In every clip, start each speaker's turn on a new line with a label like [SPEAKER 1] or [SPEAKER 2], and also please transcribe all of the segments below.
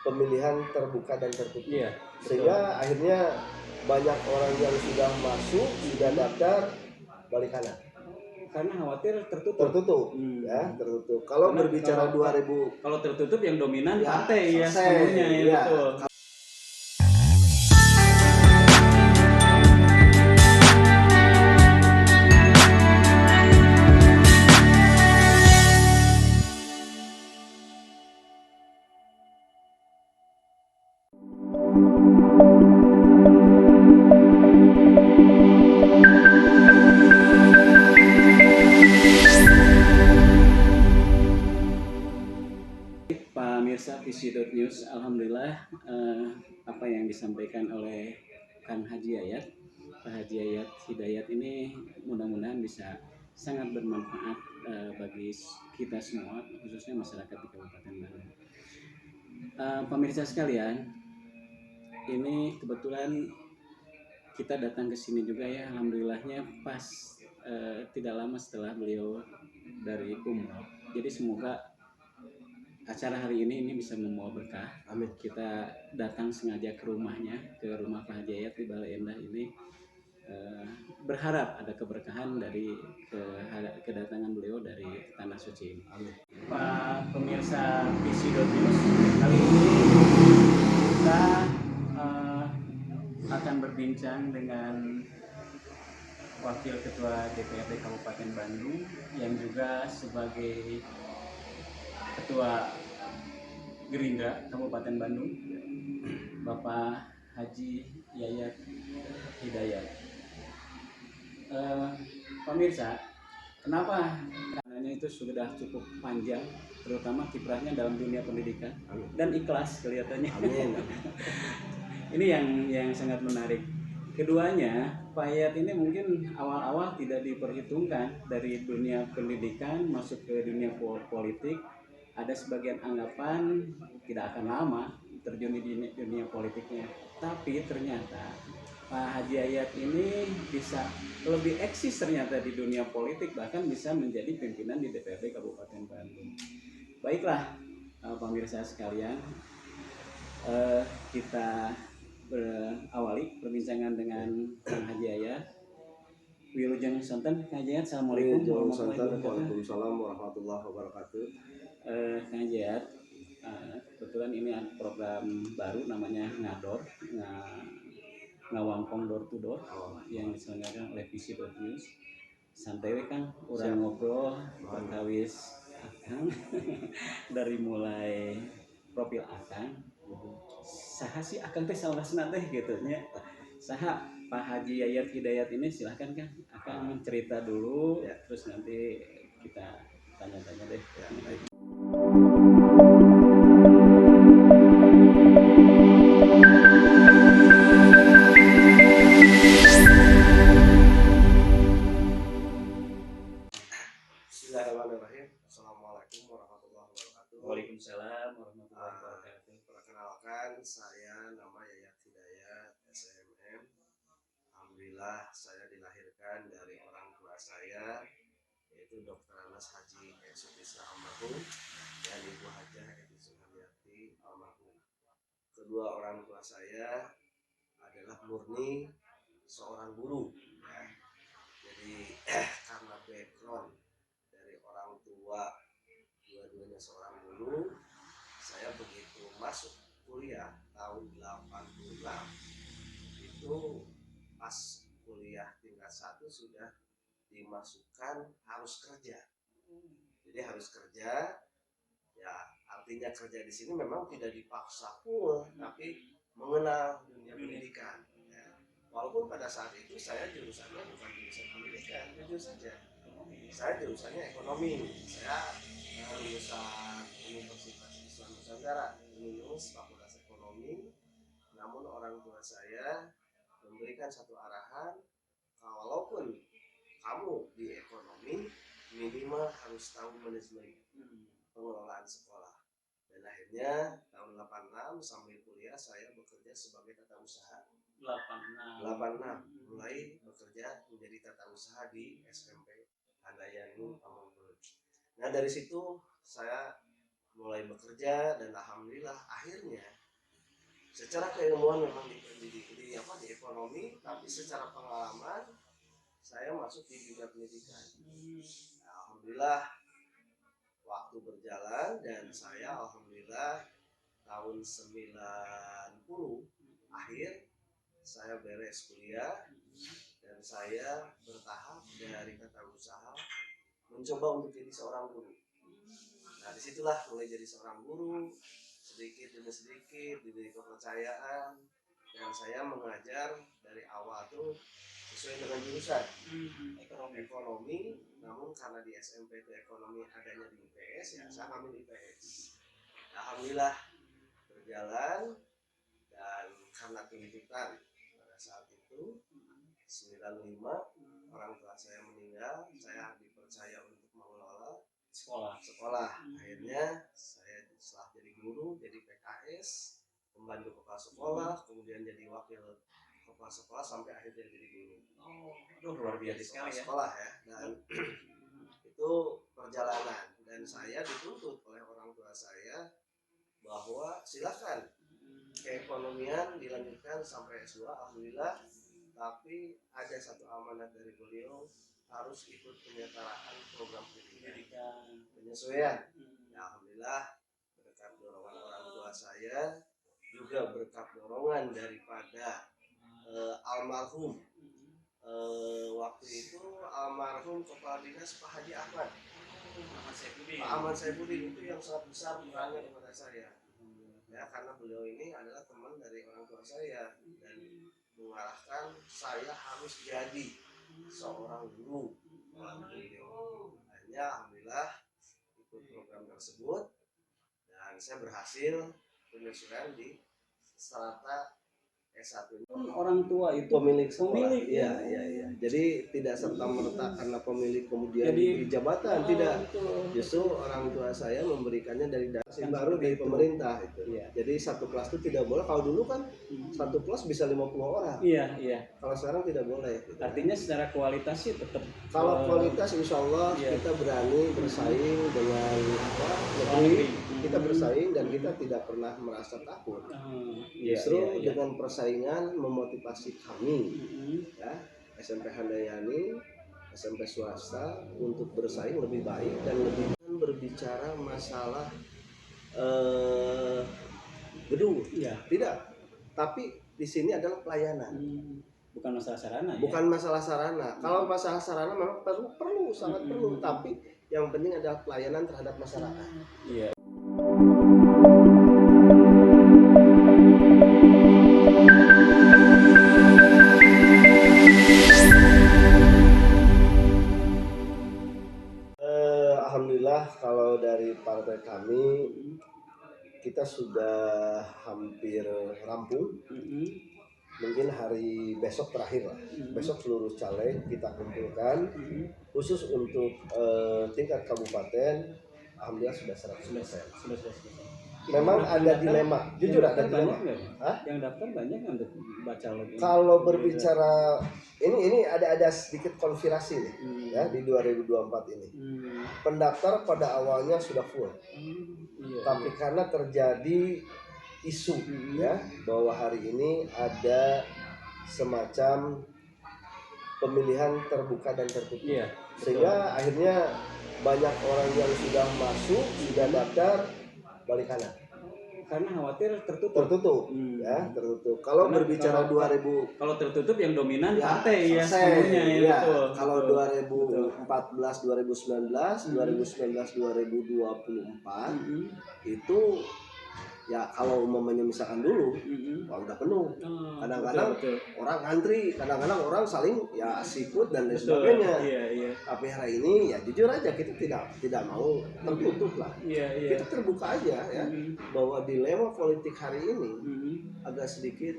[SPEAKER 1] pemilihan terbuka dan tertutup.
[SPEAKER 2] Iya,
[SPEAKER 1] Sehingga akhirnya banyak orang yang sudah masuk, sudah daftar balik kanan.
[SPEAKER 2] Karena khawatir tertutup.
[SPEAKER 1] Tertutup, ya tertutup. Kalau berbicara 2000,
[SPEAKER 2] kalau tertutup yang dominan
[SPEAKER 1] ya,
[SPEAKER 2] partai ya
[SPEAKER 1] selesai,
[SPEAKER 2] sepenuhnya ya,
[SPEAKER 1] ya.
[SPEAKER 2] betul. Pemirsa Visi.News, alhamdulillah apa yang disampaikan oleh Kang Haji Yayat, Pak Haji Yayat Hidayat ini mudah-mudahan bisa sangat bermanfaat bagi kita semua, khususnya masyarakat di Kabupaten Bandung. Pemirsa sekalian, ini kebetulan kita datang ke sini juga ya, alhamdulillahnya pas tidak lama setelah beliau dari umroh. Jadi semoga acara hari ini bisa membawa berkah.
[SPEAKER 1] Amin.
[SPEAKER 2] Kita datang sengaja ke rumahnya, ke rumah Pak Haji Yayat di Balai Endah ini, berharap ada keberkahan dari kedatangan beliau dari tanah suci ini.
[SPEAKER 1] Amin.
[SPEAKER 2] Pak pemirsa Visi.News, kali ini kita akan berbincang dengan Wakil Ketua DPRD Kabupaten Bandung yang juga sebagai Ketua Gerindra Kabupaten Bandung, Bapak Haji Yayat Hidayat. Pemirsa, kenapa? Karena itu sudah cukup panjang, terutama kiprahnya dalam dunia pendidikan. Amin. Dan ikhlas kelihatannya.
[SPEAKER 1] Amin.
[SPEAKER 2] Ini yang sangat menarik. Keduanya, Pak Yayat ini mungkin awal-awal tidak diperhitungkan dari dunia pendidikan masuk ke dunia politik. Ada sebagian anggapan tidak akan lama terjun di dunia politiknya. Tapi ternyata Pak Haji Yayat ini bisa lebih eksis ternyata di dunia politik, bahkan bisa menjadi pimpinan di DPRD Kabupaten Bandung. Baiklah, pemirsa sekalian, kita awali perbincangan dengan Kang Haji Yayat. Wilujeng Sonten, Kang Haji Yayat, Assalamualaikum
[SPEAKER 1] Waalaikumsalam warahmatullahi wabarakatuh.
[SPEAKER 2] Kang Haji Yayat, kebetulan ini ada program baru namanya Ngador, ngawangkong door to door, yang diselenggarakan oleh Visi.News. Santai we Kang, urang ngobrol perkawis Akang dari mulai profil Akang. Saha sih Akang teh saurasna teh gitu nya. Saha Pak Haji Yayat Hidayat ini, silahkan Kang. Akang cerita dulu ya, terus nanti kita tanya-tanya deh. Ya, baik.
[SPEAKER 1] Bismillahirrahmanirrahim. Assalamualaikum warahmatullahi wabarakatuh.
[SPEAKER 2] Waalaikumsalam warahmatullahi wabarakatuh.
[SPEAKER 1] Perkenalkan, saya nama Yayat Hidayat, SMM. Alhamdulillah saya dilahirkan dari orang tua saya, yaitu Dr. Anas Haji Sutisna almarhum dan Ibu Hajah Edi Suharyati almarhum. Kedua orang tua saya adalah murni seorang guru, ya. Jadi karena background dari orang tua dua-duanya seorang guru, saya begitu masuk kuliah tahun 86 itu pas kuliah tingkat 1 sudah dimasukkan harus kerja. Jadi harus kerja, ya artinya kerja di sini memang tidak dipaksa full, tapi mengenal dunia pendidikan. Ya. Walaupun pada saat itu saya jurusannya bukan jurusan pendidikan, jujur saja. Saya jurusannya ekonomi. Saya lulusan Universitas Islam Nusantara, Unus Fakultas Ekonomi. Namun orang tua saya memberikan satu arahan, walaupun kamu di ekonomi, minimal harus tahu manajemen pengelolaan sekolah. Dan akhirnya tahun 86 sambil kuliah saya bekerja sebagai tata usaha. 86 mulai bekerja menjadi tata usaha di SMP Handayani Pamengpeuk. Nah dari situ saya mulai bekerja dan alhamdulillah akhirnya secara keilmuan memang di ekonomi, tapi secara pengalaman saya masuk di dunia pendidikan. Nah, alhamdulillah waktu berjalan dan saya alhamdulillah tahun 90 akhir saya beres kuliah dan saya bertahap dari kata usaha mencoba untuk jadi seorang guru. Nah disitulah mulai jadi seorang guru, sedikit demi sedikit diberi kepercayaan dan saya mengajar dari awal tuh sesuai dengan jurusan ekonomi, namun karena di SMP itu ekonomi adanya di IPS ya saya ambil IPS. Alhamdulillah berjalan dan karena tuntutan pada saat itu 95 orang tua saya meninggal, saya dipercaya untuk mengelola sekolah. Akhirnya saya setelah jadi guru, jadi PKS, membantu kepala sekolah, kemudian jadi wakil kepala sekolah sampai akhirnya jadi guru.
[SPEAKER 2] Luar biasa sekali ya.
[SPEAKER 1] Sekolah ya, dan itu perjalanan dan saya dituntut oleh orang tua saya bahwa silakan keekonomian dilanjutkan sampai S2, alhamdulillah, tapi ada satu amanat dari beliau harus ikut penyetaraan program pendidikan penyesuaian. Ya, alhamdulillah berkat dorongan orang tua saya juga berkat dorongan daripada almarhum waktu itu almarhum kepala dinas Pak Haji Ahmad Pak Ahmad Saifuddin itu yang sangat besar perannya kepada saya ya, karena beliau ini adalah teman dari orang tua saya dan mengarahkan saya harus jadi seorang guru. Akhirnya alhamdulillah ikut program tersebut dan saya berhasil penyesuaian di strata S1.
[SPEAKER 2] Orang tua itu
[SPEAKER 1] pemilik sekolah.
[SPEAKER 2] ya.
[SPEAKER 1] Iya. Jadi tidak serta merta karena pemilik kemudian
[SPEAKER 2] Jadi,
[SPEAKER 1] di jabatan, tidak.
[SPEAKER 2] Betul.
[SPEAKER 1] Justru orang tua saya memberikannya dari dana baru dari pemerintah itu.
[SPEAKER 2] Iya.
[SPEAKER 1] Jadi satu kelas itu tidak boleh. Kalau dulu kan satu kelas bisa 50 orang.
[SPEAKER 2] Iya.
[SPEAKER 1] Kalau sekarang tidak boleh. Gitu.
[SPEAKER 2] Artinya secara kualitas sih tetap.
[SPEAKER 1] Kalau kualitas insya Allah kita berani bersaing dengan negeri. Kita bersaing dan kita tidak pernah merasa takut. Justru dengan persaingan memotivasi kami, ya, SMP Handayani, SMP swasta untuk bersaing lebih baik dan lebih berbicara masalah gedung. Tidak, tapi di sini adalah pelayanan.
[SPEAKER 2] Bukan masalah sarana.
[SPEAKER 1] Bukan masalah sarana. Kalau masalah sarana memang perlu sangat perlu, tapi yang penting adalah pelayanan terhadap masyarakat.
[SPEAKER 2] Iya.
[SPEAKER 1] Alhamdulillah kalau dari partai kami kita sudah hampir rampung. Mungkin hari besok terakhir lah. Besok seluruh caleg kita kumpulkan. Khusus untuk tingkat kabupaten, alhamdulillah sudah 100%. Memang ada dilema, jujur ada dilema.
[SPEAKER 2] Yang daftar banyak untuk baca lagi.
[SPEAKER 1] Kalau berbicara ini ada sedikit konspirasi nih, ya di 2024 ini. Pendaftar pada awalnya sudah full, tapi karena terjadi isu ya bahwa hari ini ada semacam pemilihan terbuka dan tertutup, sehingga akhirnya banyak orang yang sudah masuk sudah daftar balik kanan
[SPEAKER 2] karena khawatir tertutup.
[SPEAKER 1] Ya tertutup. Kalau berbicara 2000
[SPEAKER 2] kalau tertutup yang dominan partai ya
[SPEAKER 1] semuanya
[SPEAKER 2] ya.
[SPEAKER 1] Kalau 2014 2019 2024 itu ya kalau umpamanya misalkan dulu udah penuh, kadang-kadang orang ngantri, kadang-kadang orang saling ya sikut dan lain sebagainya. Tapi hari ini ya jujur aja kita tidak mau tertutup lah. Kita terbuka aja ya bahwa dilema politik hari ini agak sedikit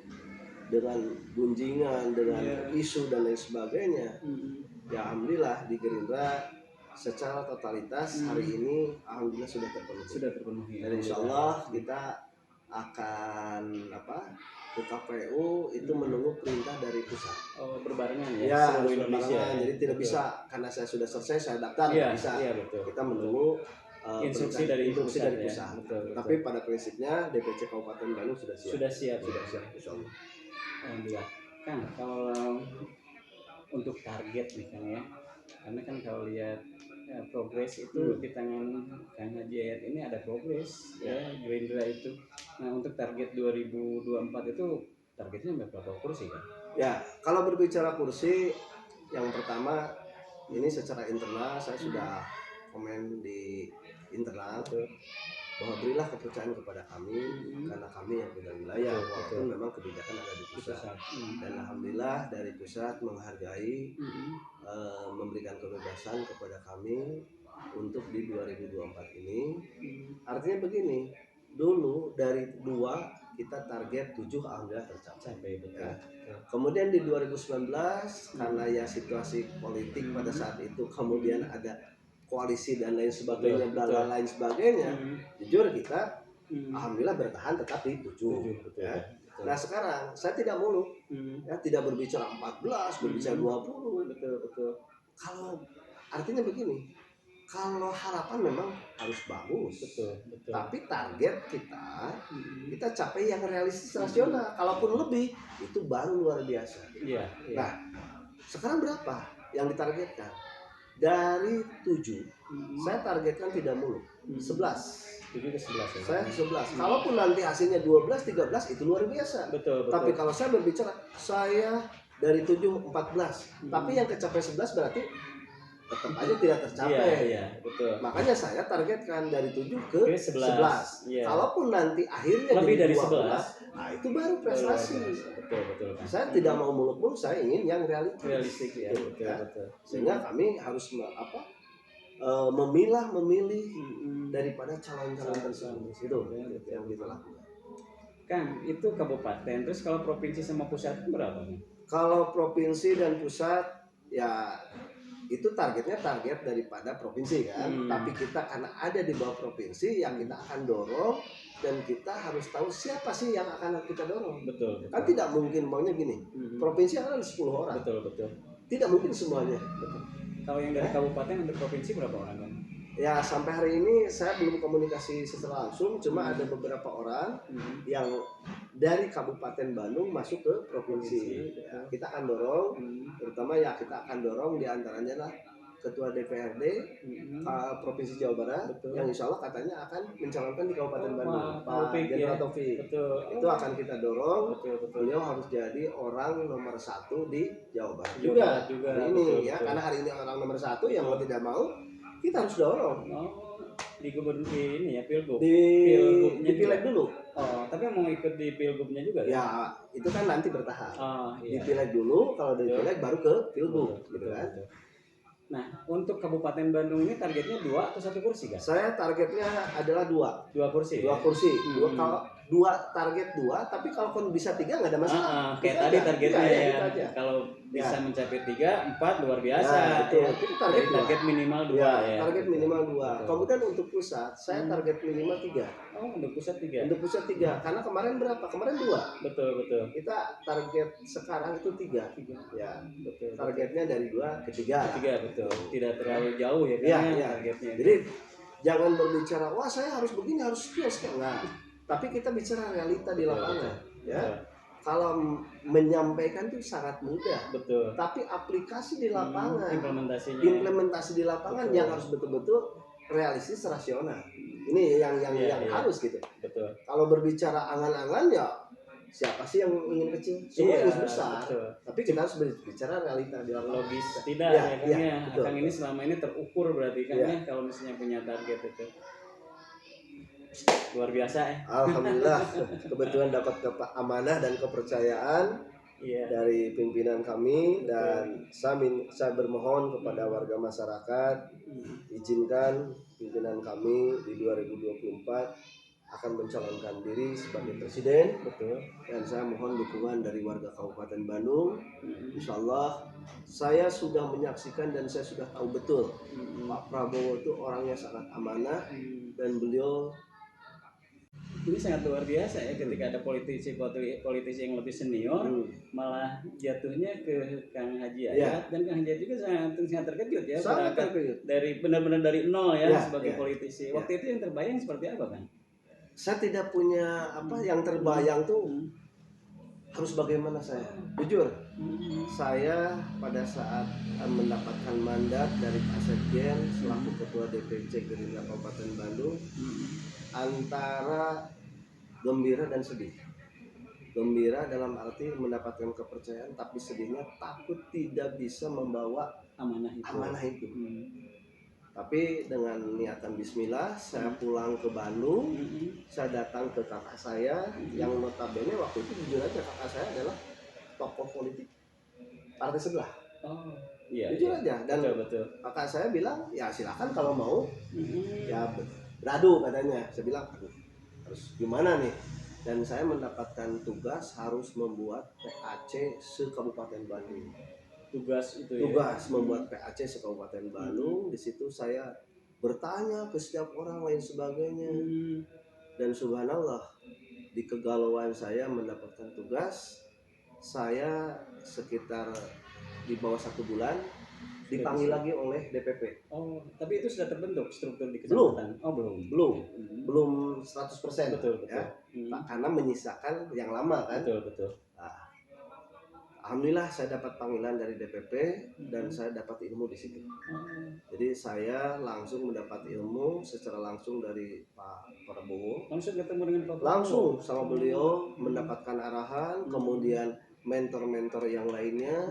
[SPEAKER 1] dengan gunjingan, dengan isu dan lain sebagainya. Ya alhamdulillah di Gerindra secara totalitas hari ini alhamdulillah sudah terpenuhi. Dan insyaallah kita akan ke KPU itu menunggu perintah dari pusat.
[SPEAKER 2] Berbarengan
[SPEAKER 1] ya
[SPEAKER 2] seluruh Indonesia.
[SPEAKER 1] Jadi tidak bisa karena saya sudah selesai saya daftar bisa. Kita menunggu
[SPEAKER 2] instruksi dari
[SPEAKER 1] instruksi
[SPEAKER 2] pusat,
[SPEAKER 1] dari
[SPEAKER 2] ya.
[SPEAKER 1] pusat.
[SPEAKER 2] Betul, betul.
[SPEAKER 1] Tapi pada prinsipnya DPC Kabupaten Bandung sudah siap.
[SPEAKER 2] Sudah siap,
[SPEAKER 1] Sudah siap, insya Allah.
[SPEAKER 2] Alhamdulillah. Kang, kalau untuk target nih Kang ya, karena kan kalau lihat progres itu di tangan Kang Haji Yayat ini ada progres ya, Gerindra itu. Nah untuk target 2024 itu targetnya berapa kursi kan?
[SPEAKER 1] Ya, kalau berbicara kursi, yang pertama ini secara internal saya sudah komen di internal bahwa berilah kepercayaan kepada kami karena kami yang punya wilayah, walaupun memang kebijakan ada di pusat. Dan alhamdulillah dari pusat menghargai, memberikan kebebasan kepada kami untuk di 2024 ini. Artinya begini, dulu dari 2 kita target 7 alhamdulillah tercapai. Ya. Kemudian di 2019 karena ya situasi politik pada saat itu, kemudian ada koalisi dan lain sebagainya, dan lain sebagainya, jujur kita alhamdulillah bertahan tetap di 7. Ya. Nah sekarang saya tidak muluk, ya, tidak berbicara 14, berbicara 20. Betul. Kalau artinya begini, kalau harapan memang harus bagus, betul. Tapi target kita capai yang realistis, rasional. Kalaupun lebih itu baru luar biasa.
[SPEAKER 2] Iya.
[SPEAKER 1] Nah sekarang berapa yang ditargetkan? Dari 7 saya targetkan tidak muluk 11.
[SPEAKER 2] 7 ke 11 ya.
[SPEAKER 1] Saya 11. Kalaupun nanti hasilnya 12, 13 itu luar biasa.
[SPEAKER 2] Betul.
[SPEAKER 1] Tapi kalau saya berbicara saya dari 7 14, tapi yang kecapai 11 berarti tetap aja tidak tercapai.
[SPEAKER 2] Iya, betul.
[SPEAKER 1] Makanya saya targetkan dari 7 ke 11.
[SPEAKER 2] Iya.
[SPEAKER 1] Kalaupun nanti akhirnya
[SPEAKER 2] lebih dari
[SPEAKER 1] 11, nah itu baru prestasi.
[SPEAKER 2] Betul.
[SPEAKER 1] Saya tidak mau muluk-muluk, saya ingin yang
[SPEAKER 2] realistik ya, betul.
[SPEAKER 1] Sehingga kami harus memilih daripada calon-calon tersebut. Itu yang kita lakukan.
[SPEAKER 2] Kang, itu kabupaten. Terus kalau provinsi sama pusat berapa nih?
[SPEAKER 1] Kalau provinsi dan pusat ya itu targetnya target daripada provinsi kan. Tapi kita karena ada di bawah provinsi yang kita akan dorong, dan kita harus tahu siapa sih yang akan kita dorong.
[SPEAKER 2] Betul.
[SPEAKER 1] Kan tidak mungkin maunya gini. Provinsi akan ada 10 orang.
[SPEAKER 2] Betul.
[SPEAKER 1] Tidak mungkin semuanya.
[SPEAKER 2] Betul. Kalau yang dari kabupaten untuk provinsi berapa orang kan? Ya
[SPEAKER 1] sampai hari ini saya belum komunikasi secara langsung, cuma ada beberapa orang yang dari Kabupaten Bandung masuk ke provinsi. Ya, kita akan dorong, terutama ya kita akan dorong diantaranya lah Ketua DPRD Provinsi Jawa Barat, yang insya Allah katanya akan mencalonkan di Kabupaten Bandung, Pak Jenderal Taufik. Itu akan kita dorong. Beliau harus jadi orang nomor 1 di Jawa Barat juga. Hari ini ya, karena hari ini orang nomor 1 yang mau tidak mau kita harus dorong.
[SPEAKER 2] Di gubernur ini ya, pilgub.
[SPEAKER 1] Di pileg dulu.
[SPEAKER 2] Oh, tapi mau ikut di pilgubnya juga
[SPEAKER 1] ya? Itu kan nanti bertahap.
[SPEAKER 2] Iya.
[SPEAKER 1] Di pileg dulu, kalau di pileg baru ke pilgub, gitu kan.
[SPEAKER 2] Nah, untuk Kabupaten Bandung ini targetnya 2 atau 1 kursi kan?
[SPEAKER 1] Saya targetnya adalah 2
[SPEAKER 2] kursi.
[SPEAKER 1] 2 kursi. Kalau 2 target 2, tapi kalau bisa 3 nggak ada masalah.
[SPEAKER 2] Kayak tadi targetnya ya. Kalau bisa mencapai 3, 4 luar biasa.
[SPEAKER 1] Betul. Itu
[SPEAKER 2] target minimal 2 ya.
[SPEAKER 1] Target minimal 2. Kemudian untuk pusat, saya target minimal 3.
[SPEAKER 2] Oh, untuk pusat 3.
[SPEAKER 1] Untuk pusat 3. Karena kemarin berapa? Kemarin 2.
[SPEAKER 2] Betul.
[SPEAKER 1] Kita target sekarang itu 3. Ya, betul. Targetnya dari 2 ke 3.
[SPEAKER 2] 3, betul. Tidak terlalu jauh ya targetnya.
[SPEAKER 1] Jadi jangan berbicara wah saya harus begini, harus sekian. Enggak. Tapi kita bicara realita di lapangan, ya. Kalau menyampaikan itu sangat mudah, tapi aplikasi di lapangan, implementasi di lapangan yang harus betul-betul realistis, rasional. Ini yang harus gitu. Kalau berbicara angan-angan ya siapa sih yang ingin kecil? Semua ingin besar. Tapi kita harus berbicara realita di lapangan.
[SPEAKER 2] Logis tidak ya, Kang ini selama ini terukur berarti kan ya kalau misalnya punya target itu. Luar biasa ya.
[SPEAKER 1] Alhamdulillah kebetulan dapat amanah dan kepercayaan dari pimpinan kami, dan saya bermohon kepada warga masyarakat izinkan pimpinan kami di 2024 akan mencalonkan diri sebagai presiden. Dan saya mohon dukungan dari warga Kabupaten Bandung. Insya Allah saya sudah menyaksikan dan saya sudah tahu betul Pak Prabowo itu orangnya sangat amanah, dan beliau
[SPEAKER 2] ini sangat luar biasa ya ketika ada politisi yang lebih senior malah jatuhnya ke Kang Haji Ayat dan Kang Haji Ayat juga sangat terkejut ya berangkat dari benar-benar dari nol ya sebagai politisi. Waktu itu yang terbayang seperti apa Kang?
[SPEAKER 1] Saya tidak punya yang terbayang tuh harus bagaimana saya. Jujur, saya pada saat mendapatkan mandat dari Pak Sekjen selaku Ketua DPC Gerindra Kabupaten Bandung, antara gembira dan sedih. Gembira dalam arti mendapatkan kepercayaan, tapi sedihnya takut tidak bisa membawa amanah itu. Tapi dengan niatan bismillah, saya pulang ke Bandung, saya datang ke kakak saya yang notabene waktu itu jujur aja kakak saya adalah tokoh politik partai sebelah. Jujur aja. Dan betul. Kakak saya bilang, ya silakan kalau mau, ya beradu katanya. Saya bilang, harus gimana nih? Dan saya mendapatkan tugas harus membuat PAC se-Kabupaten Bandung. Tugas membuat PAC se-Kabupaten Bandung. Di situ saya bertanya ke setiap orang lain sebagainya. Dan subhanallah, di kegalauan saya mendapatkan tugas, saya sekitar di bawah 1 bulan dipanggil lagi oleh DPP.
[SPEAKER 2] Tapi itu sudah terbentuk struktur di kecamatan?
[SPEAKER 1] Belum 100%.
[SPEAKER 2] Betul.
[SPEAKER 1] Ya. Karena menyisakan yang lama kan.
[SPEAKER 2] Betul.
[SPEAKER 1] Alhamdulillah saya dapat panggilan dari DPP dan saya dapat ilmu di situ. Jadi saya langsung mendapat ilmu secara langsung dari Pak Prabowo.
[SPEAKER 2] Langsung ketemu dengan Pak Prabowo?
[SPEAKER 1] Langsung sama beliau mendapatkan arahan, kemudian mentor-mentor yang lainnya,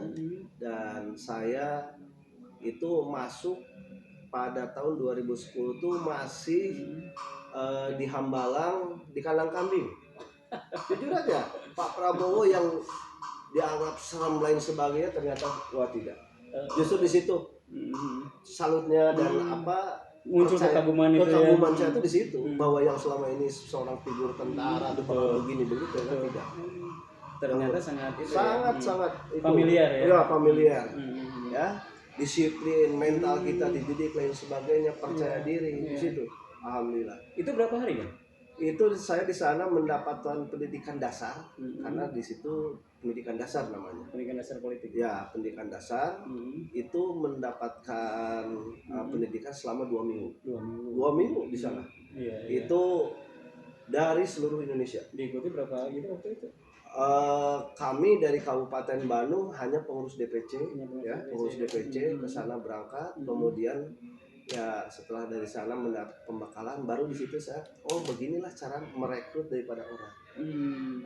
[SPEAKER 1] dan saya itu masuk pada tahun 2010 tuh masih di Hambalang di kandang kambing. Jujur aja, Pak Prabowo yang dianggap serem lain sebagainya ternyata tidak. Justru di situ salutnya dan
[SPEAKER 2] muncul kekaguman
[SPEAKER 1] saya itu di situ bahwa yang selama ini seorang figur tentara begini begitu tidak.
[SPEAKER 2] Ternyata sangat
[SPEAKER 1] familiar ya. Ya, familiar. Ya, disiplin mental kita dididik lain sebagainya, percaya diri di situ. Alhamdulillah.
[SPEAKER 2] Itu berapa hari kan?
[SPEAKER 1] Itu saya di sana mendapatkan pendidikan dasar karena di situ pendidikan dasar namanya.
[SPEAKER 2] Pendidikan dasar politik.
[SPEAKER 1] Ya, pendidikan dasar itu mendapatkan pendidikan selama 2 minggu. 2 minggu di sana. Itu dari seluruh Indonesia.
[SPEAKER 2] Diikuti berapa gitu waktu itu?
[SPEAKER 1] Kami dari Kabupaten Bandung hanya pengurus DPC, pengurus DPC ke sana berangkat, kemudian ya setelah dari sana mendapat pembekalan, baru di situ saya beginilah cara merekrut daripada orang.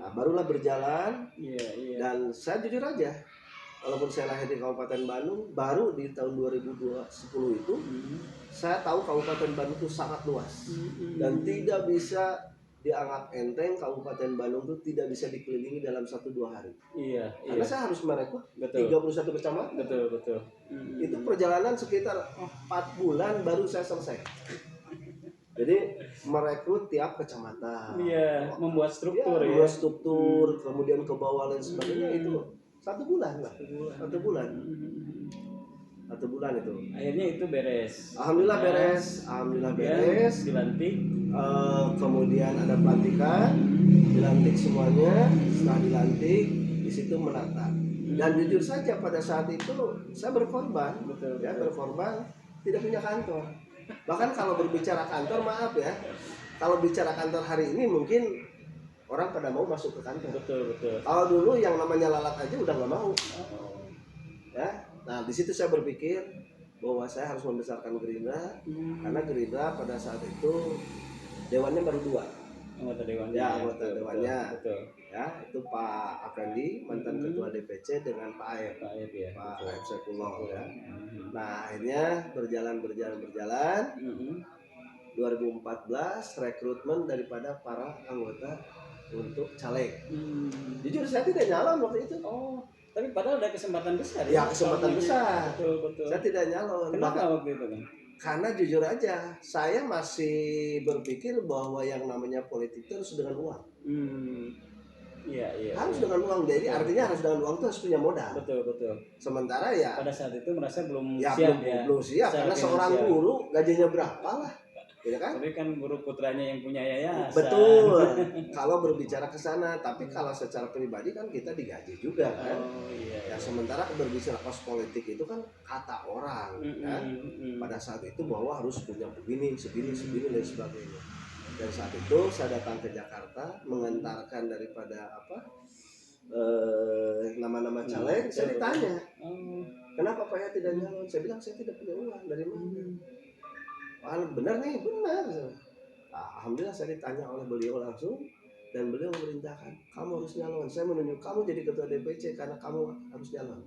[SPEAKER 1] Nah, barulah berjalan. Dan saya jujur aja, walaupun saya lahir di Kabupaten Bandung, baru di tahun 2010 itu saya tahu Kabupaten Bandung itu sangat luas dan tidak bisa dianggap enteng. Kabupaten Bandung itu tidak bisa dikelilingi dalam 1-2 hari. Karena saya harus merekrut 31 kecamatan.
[SPEAKER 2] Betul.
[SPEAKER 1] Itu perjalanan sekitar 4 bulan baru saya selesai. Jadi merekrut tiap kecamatan.
[SPEAKER 2] Membuat struktur
[SPEAKER 1] kemudian ke bawah dan sebagainya itu 1 bulan lah. 1 bulan. 1 bulan itu.
[SPEAKER 2] Akhirnya itu beres.
[SPEAKER 1] Alhamdulillah beres.
[SPEAKER 2] Dilantik.
[SPEAKER 1] Kemudian ada pelantikan, dilantik semuanya. Setelah dilantik, di situ menata. Dan jujur saja pada saat itu saya berkorban, berkorban tidak punya kantor. Bahkan kalau berbicara kantor, maaf ya, kalau bicara kantor hari ini mungkin orang pada mau masuk ke kantor.
[SPEAKER 2] Betul.
[SPEAKER 1] Kalau dulu yang namanya lalat aja udah nggak mau. Ya, nah di situ saya berpikir bahwa saya harus membesarkan Gerindra, karena Gerindra pada saat itu dewannya baru 2.
[SPEAKER 2] Anggota dewannya.
[SPEAKER 1] Ya, anggota dewannya.
[SPEAKER 2] Betul.
[SPEAKER 1] Ya, itu Pak Afendi, mantan ketua DPC, dengan Pak Aep. Pak Aep Saifullah ya. Nah, akhirnya berjalan. 2014 rekrutmen daripada para anggota untuk caleg. Jujur saya tidak nyalon waktu itu.
[SPEAKER 2] Tapi padahal ada kesempatan besar
[SPEAKER 1] ya. Kesempatan besar.
[SPEAKER 2] Betul.
[SPEAKER 1] Saya tidak nyalon.
[SPEAKER 2] Kenapa waktu itu kan?
[SPEAKER 1] Karena jujur aja, saya masih berpikir bahwa yang namanya politik itu harus dengan uang. Harus dengan uang. Jadi artinya harus dengan uang itu harus punya modal.
[SPEAKER 2] Betul.
[SPEAKER 1] Sementara ya
[SPEAKER 2] pada saat itu merasa belum
[SPEAKER 1] siap. Belum siap karena seorang guru gajinya berapa lah. gitu kan?
[SPEAKER 2] Tapi kan guru putranya yang punya yayasan.
[SPEAKER 1] Betul. Kalau berbicara ke sana, tapi kalau secara pribadi kan kita digaji juga kan.
[SPEAKER 2] Oh iya.
[SPEAKER 1] Ya sementara berbicara kos politik itu kan kata orang kan. Pada saat itu bahwa harus punya begini, segini, segini dan sebagainya. Dan saat itu saya datang ke Jakarta mengantarkan daripada nama-nama caleg, saya ditanya, kenapa Pak ya tidak nyalon? Saya bilang saya tidak punya uang, dari mana? Wah, benar nih, benar. Alhamdulillah saya ditanya oleh beliau langsung dan beliau memerintahkan kamu harus nyalon. Saya menunjuk kamu jadi ketua DPC karena kamu harus nyalon.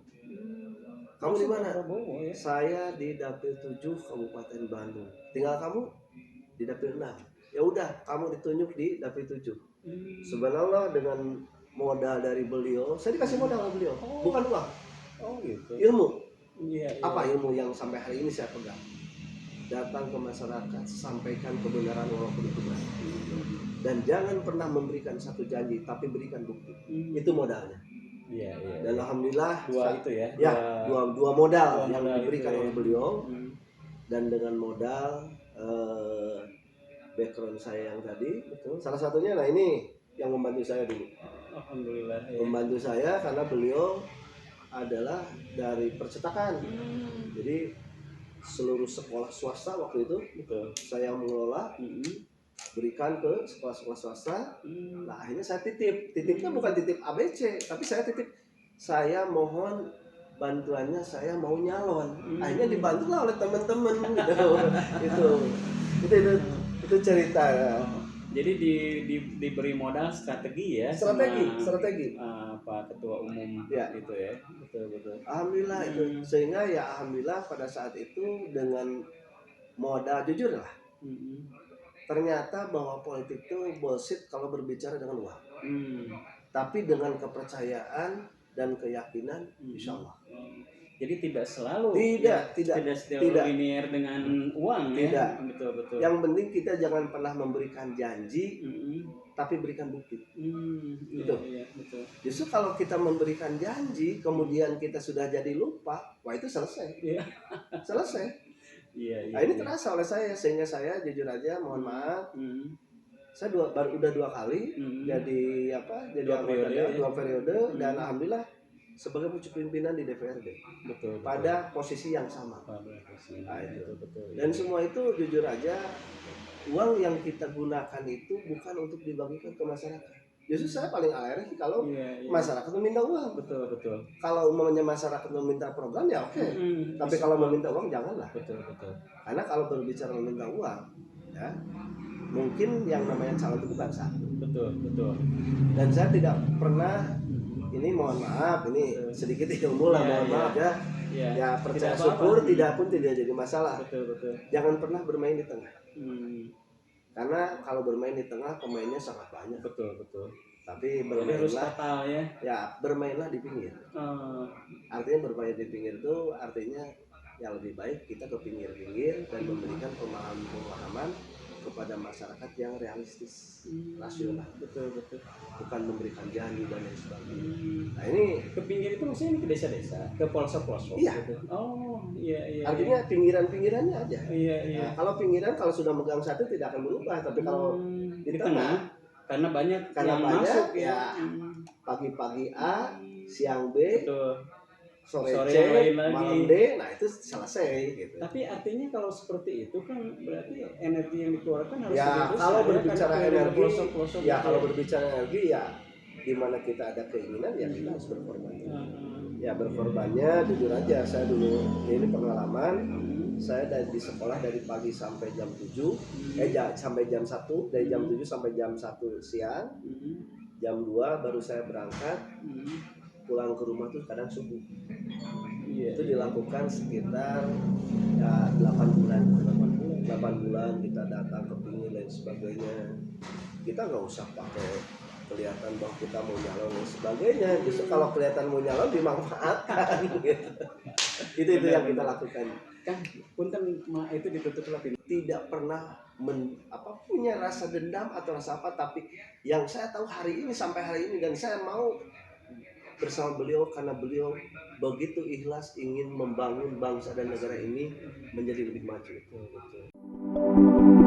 [SPEAKER 1] Kamu di mana?
[SPEAKER 2] Ya?
[SPEAKER 1] Saya di Dapil 7 Kabupaten Bandung. Tinggal kamu di Dapil 6. Ya udah, kamu ditunjuk di Dapil 7. Subhanallah, dengan modal dari beliau, saya dikasih modal sama beliau, bukan uang.
[SPEAKER 2] Oh gitu.
[SPEAKER 1] Ilmu.
[SPEAKER 2] Iya.
[SPEAKER 1] Apa ilmu yang sampai hari ini saya pegang? Datang ke masyarakat, sampaikan kebenaran walaupun itu berat. Dan jangan pernah memberikan satu janji, tapi berikan bukti. Itu modalnya.
[SPEAKER 2] Iya.
[SPEAKER 1] Dan alhamdulillah
[SPEAKER 2] itu ya.
[SPEAKER 1] Dua modal yang
[SPEAKER 2] modal
[SPEAKER 1] diberikan
[SPEAKER 2] itu,
[SPEAKER 1] oleh beliau. Dan dengan modal background saya yang tadi, betul. Salah satunya nah ini yang membantu saya dulu.
[SPEAKER 2] Alhamdulillah. Ya.
[SPEAKER 1] Membantu saya karena beliau adalah dari percetakan. Jadi seluruh sekolah swasta waktu itu betul. Saya yang mengelola, berikan ke sekolah-sekolah swasta. Nah akhirnya saya titipnya bukan titip ABC, tapi saya titip, saya mohon bantuannya, saya mau nyalon. Akhirnya dibantulah oleh teman-teman gitu. itu cerita.
[SPEAKER 2] Jadi diberi modal strategi ya.
[SPEAKER 1] Strategi.
[SPEAKER 2] Pak Ketua Umum
[SPEAKER 1] ya.
[SPEAKER 2] Gitu ya. Betul.
[SPEAKER 1] Alhamdulillah itu. Sehingga ya alhamdulillah pada saat itu dengan modal jujur lah. Ternyata bahwa politik itu bullshit kalau berbicara dengan uang. Tapi dengan kepercayaan dan keyakinan, insya Allah.
[SPEAKER 2] Jadi tidak selalu
[SPEAKER 1] tidak
[SPEAKER 2] linear dengan uang.
[SPEAKER 1] Tidak.
[SPEAKER 2] Ya. Betul.
[SPEAKER 1] Yang penting kita jangan pernah memberikan janji, tapi berikan bukti. Itu.
[SPEAKER 2] Iya, betul.
[SPEAKER 1] Justru kalau kita memberikan janji, kemudian kita sudah jadi lupa, wah itu selesai.
[SPEAKER 2] Iya.
[SPEAKER 1] Selesai.
[SPEAKER 2] Iya.
[SPEAKER 1] Nah ini terasa oleh saya, sehingga saya jujur aja, mohon maaf, saya udah 2 kali jadi dua periode dan alhamdulillah sebagai pucuk pimpinan di DPRD. Betul. Pada posisi yang sama. Nah, itu. Betul. Dan semua itu jujur aja, uang yang kita gunakan itu bukan untuk dibagikan ke masyarakat. Justru saya paling alergi kalau masyarakat meminta uang.
[SPEAKER 2] Betul.
[SPEAKER 1] Kalau umumnya masyarakat meminta program ya oke. Tapi kalau meminta uang janganlah.
[SPEAKER 2] Betul.
[SPEAKER 1] Karena kalau berbicara meminta uang, ya mungkin yang namanya calon itu bukan satu.
[SPEAKER 2] Betul.
[SPEAKER 1] Dan saya tidak pernah, ini mohon maaf, ini sedikit ilmu lah, mohon maaf ya. Ya percaya syukur, tidak pun tidak jadi masalah.
[SPEAKER 2] Betul.
[SPEAKER 1] Jangan pernah bermain di tengah. Karena kalau bermain di tengah pemainnya sangat banyak. Betul. Tapi bermainlah bermainlah di pinggir. Artinya bermain di pinggir itu artinya yang lebih baik kita ke pinggir-pinggir dan memberikan pemahaman kepada masyarakat yang realistis, rasional. Betul. Bukan memberikan janji dan lain sebagainya. Nah ini
[SPEAKER 2] ke pinggir itu maksudnya ini ke desa-desa, ke pelosok-pelosok.
[SPEAKER 1] Iya.
[SPEAKER 2] Gitu. Oh iya.
[SPEAKER 1] Artinya pinggiran-pinggirannya aja.
[SPEAKER 2] Iya.
[SPEAKER 1] Nah, kalau pinggiran kalau sudah megang satu tidak akan berubah, tapi kalau di tengah
[SPEAKER 2] karena banyak yang masuk
[SPEAKER 1] ya. Pagi-pagi A, siang B,
[SPEAKER 2] betul.
[SPEAKER 1] sore C, malam D, nah itu selesai gitu.
[SPEAKER 2] Tapi artinya kalau seperti itu kan berarti energi yang dikeluarkan harus
[SPEAKER 1] kalau berbicara energi,
[SPEAKER 2] ya
[SPEAKER 1] kalau berbicara energi ya di mana kita ada keinginan ya kita harus berkorban. Ya berkorbannya jujur aja, saya dulu ini pengalaman, saya di sekolah dari pagi sampai jam 7, sampai jam 1, dari jam 7 sampai jam 1 siang, jam 2 baru saya berangkat, pulang ke rumah tuh kadang subuh. Itu dilakukan sekitar 8 bulan kita datang ke pinggir dan sebagainya. Kita nggak usah pakai kelihatan bahwa kita mau nyalon dan sebagainya. Justru kalau kelihatan mau nyalon dimanfaatkan gitu. Itu yang kita lakukan.
[SPEAKER 2] Kan punten itu ditutup lagi.
[SPEAKER 1] Tidak pernah punya rasa dendam atau rasa apa, tapi yang saya tahu hari ini sampai hari ini dan saya mau bersama beliau karena beliau begitu ikhlas ingin membangun bangsa dan negara ini menjadi lebih maju. Betul.